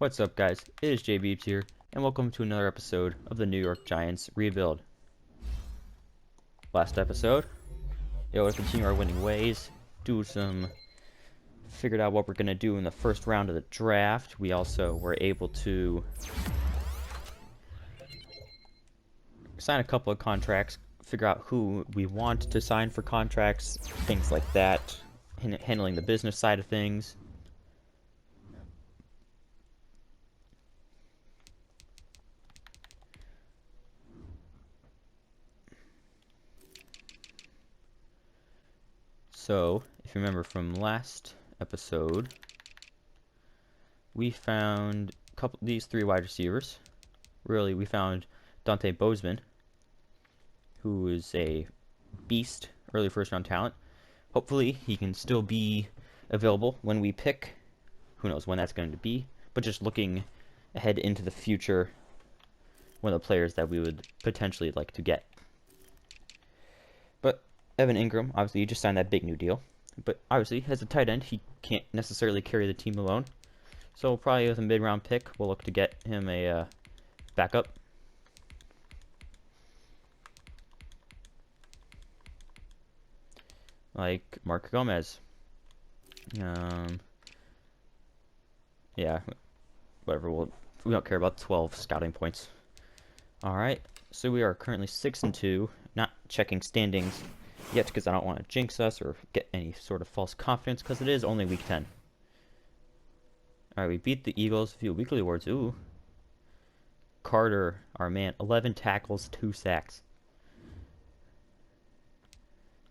What's up, guys? It is JBeebs here, and welcome to another episode of the New York Giants Rebuild. Last episode, to continue our winning ways, figured out what we're gonna do in the first round of the draft. We also were able to sign a couple of contracts, figure out who we want to sign for contracts, things like that, handling the business side of things. So, if you remember from last episode, we found these three wide receivers. Really, we found Dante Bozeman, who is a beast, early first-round talent. Hopefully, he can still be available when we pick. Who knows when that's going to be, but just looking ahead into the future, one of the players that we would potentially like to get. But Evan Ingram, obviously, he just signed that big new deal. But obviously, as a tight end, he can't necessarily carry the team alone. So probably with a mid-round pick, we'll look to get him a backup. Like Mark Gomez. Yeah, whatever. We don't care about 12 scouting points. All right. So we are currently 6-2. Not checking standings yet because I don't want to jinx us or get any sort of false confidence because it is only week 10. All right, we beat the Eagles. A few weekly awards. Ooh. Carter, our man, 11 tackles, 2 sacks.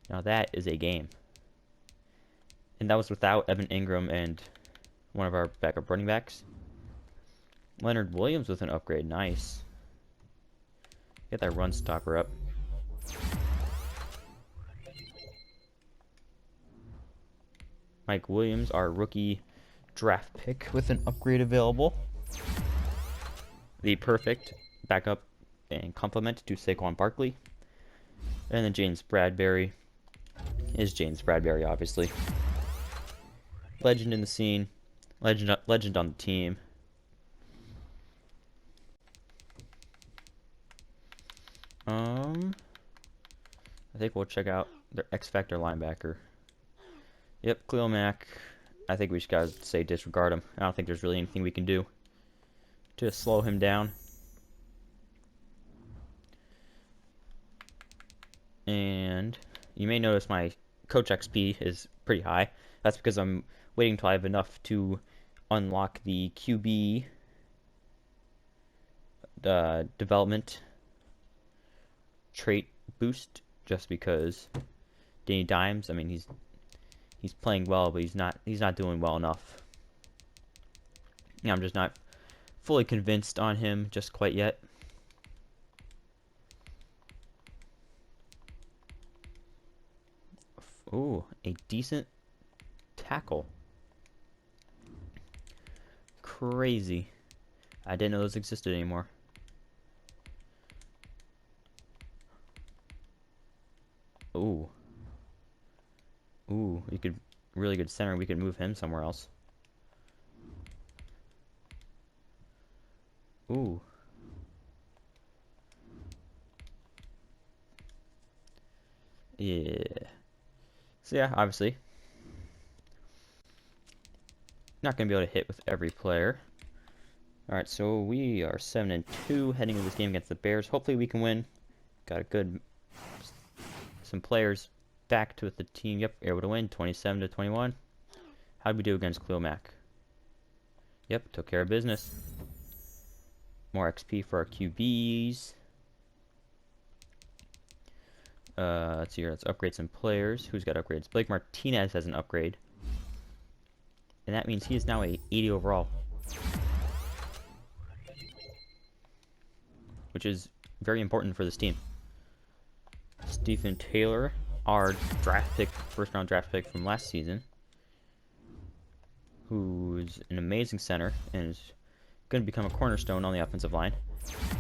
Now that is a game. And that was without Evan Ingram and one of our backup running backs. Leonard Williams with an upgrade. Nice. Get that run stopper up. Mike Williams, our rookie draft pick with an upgrade available. The perfect backup and complement to Saquon Barkley. And then James Bradberry is James Bradberry, obviously. Legend in the scene. Legend on the team. I think we'll check out their X-Factor linebacker. Yep, Khalil Mack. I think we just gotta say disregard him. I don't think there's really anything we can do to slow him down. And you may notice my Coach XP is pretty high. That's because I'm waiting until I have enough to unlock the QB development trait boost. Just because Danny Dimes, I mean, he's playing well, but he's not doing well enough. Yeah, I'm just not fully convinced on him just quite yet. Ooh, a decent tackle. Crazy. I didn't know those existed anymore. Ooh. Ooh, you could really good center. We could move him somewhere else. Ooh. Yeah. So yeah, obviously, not gonna be able to hit with every player. All right, so we are 7-2 heading into this game against the Bears. Hopefully, we can win. Got some players back to the team. Yep, able to win 27-21. How'd we do against Khalil Mack? Yep, took care of business. More XP for our QBs. Let's see here. Let's upgrade some players. Who's got upgrades? Blake Martinez has an upgrade. And that means he is now a 80 overall. Which is very important for this team. Stephen Taylor, our first round draft pick from last season, who's an amazing center and is going to become a cornerstone on the offensive line,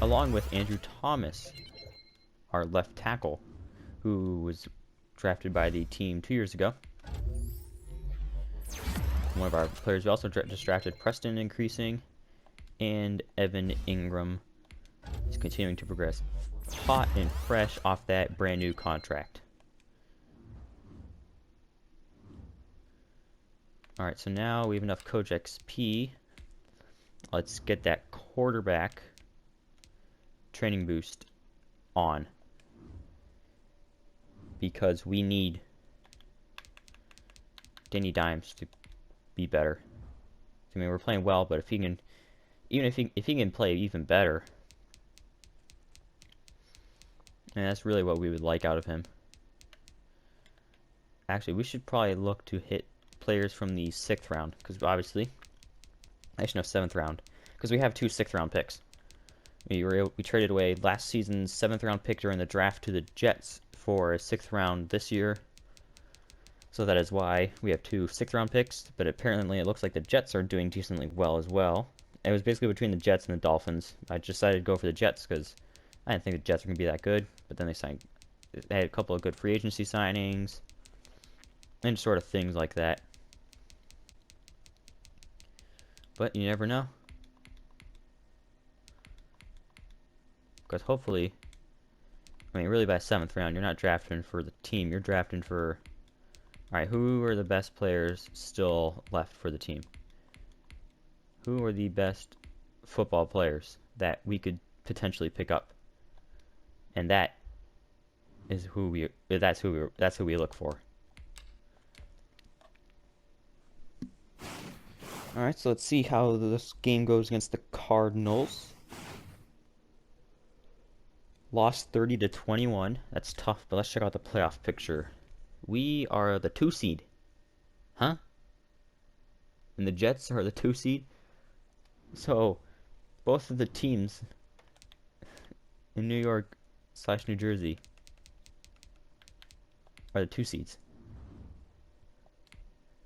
along with Andrew Thomas, our left tackle, who was drafted by the team 2 years ago. One of our players we also just drafted, Preston Increasing, And Evan Ingram is continuing to progress. Hot and fresh off that brand new contract. Alright, so now we have enough Coach XP. Let's get that quarterback training boost on. Because we need Danny Dimes to be better. I mean, we're playing well, but if he can, even if he can play even better, and that's really what we would like out of him. Actually, we should probably look to hit players from the 6th round, because obviously, actually no, 7th round, because we have 2 6th round picks. We traded away last season's 7th round pick during the draft to the Jets for a 6th round this year. So that is why we have 2 6th round picks, but apparently it looks like the Jets are doing decently well as well. It was basically between the Jets and the Dolphins. I decided to go for the Jets because I didn't think the Jets were going to be that good, but then they had a couple of good free agency signings and sort of things like that. But you never know. Because hopefully, I mean, really by 7th round, you're not drafting for the team. You're drafting for, all right, who are the best players still left for the team? Who are the best football players that we could potentially pick up? And that is that's who we look for. All right, so let's see how this game goes against the Cardinals. Lost 30-21. That's tough, but let's check out the playoff picture. We are the 2 seed. Huh? And the Jets are the 2 seed? So, both of the teams in New York / New Jersey are the 2 seeds.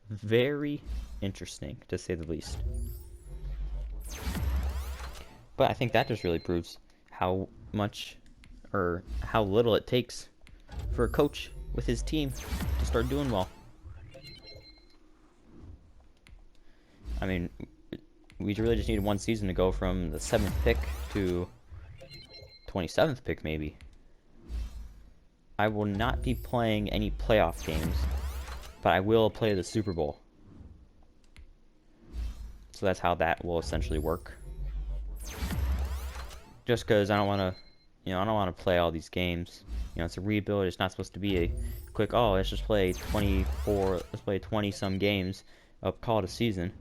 Very interesting, to say the least. But I think that just really proves how much or how little it takes for a coach with his team to start doing well. I mean, we really just needed 1 season to go from the 7th pick to 27th pick, maybe. I will not be playing any playoff games, but I will play the Super Bowl. So that's how that will essentially work. Just because I don't want to, I don't want to play all these games. It's a rebuild. It's not supposed to be a quick, oh, let's just play 20 some games, call it a season.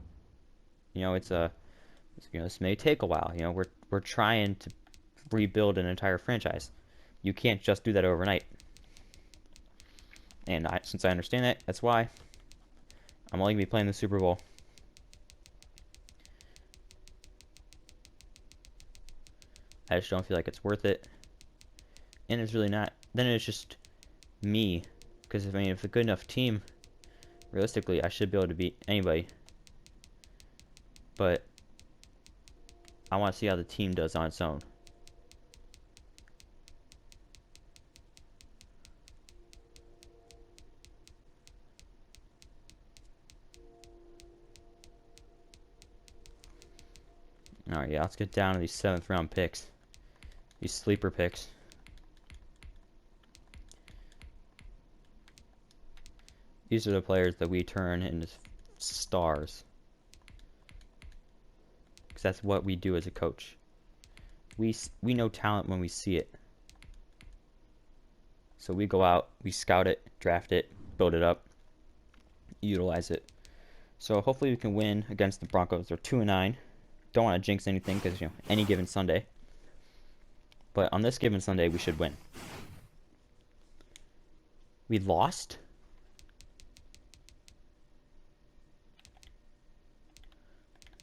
This may take a while. We're trying to rebuild an entire franchise. You can't just do that overnight. And since I understand that, that's why I'm only going to be playing the Super Bowl. I just don't feel like it's worth it. And it's really not. Then it's just me. Because, if a good enough team, realistically, I should be able to beat anybody. But I want to see how the team does on its own. Alright, yeah, let's get down to these 7th round picks. These sleeper picks. These are the players that we turn into stars. Because that's what we do as a coach. We know talent when we see it. So we go out, we scout it, draft it, build it up, utilize it. So hopefully we can win against the Broncos. They're 2-9. Don't want to jinx anything because, any given Sunday. But on this given Sunday, we should win. We lost?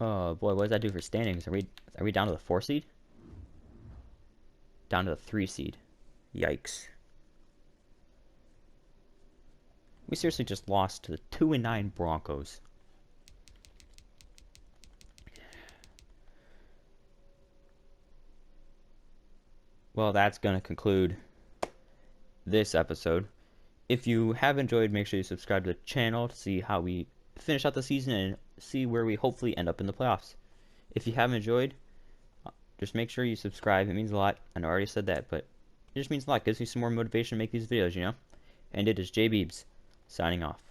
Oh boy, what does that do for standings? Are we down to the 4 seed? Down to the 3 seed. Yikes. We seriously just lost to the 2-9 Broncos. Well, that's going to conclude this episode. If you have enjoyed, make sure you subscribe to the channel to see how we finish out the season and see where we hopefully end up in the playoffs. If you have enjoyed, just make sure you subscribe. It means a lot. I know I already said that, but it just means a lot. Gives me some more motivation to make these videos, you know? And it is J Beebs, signing off.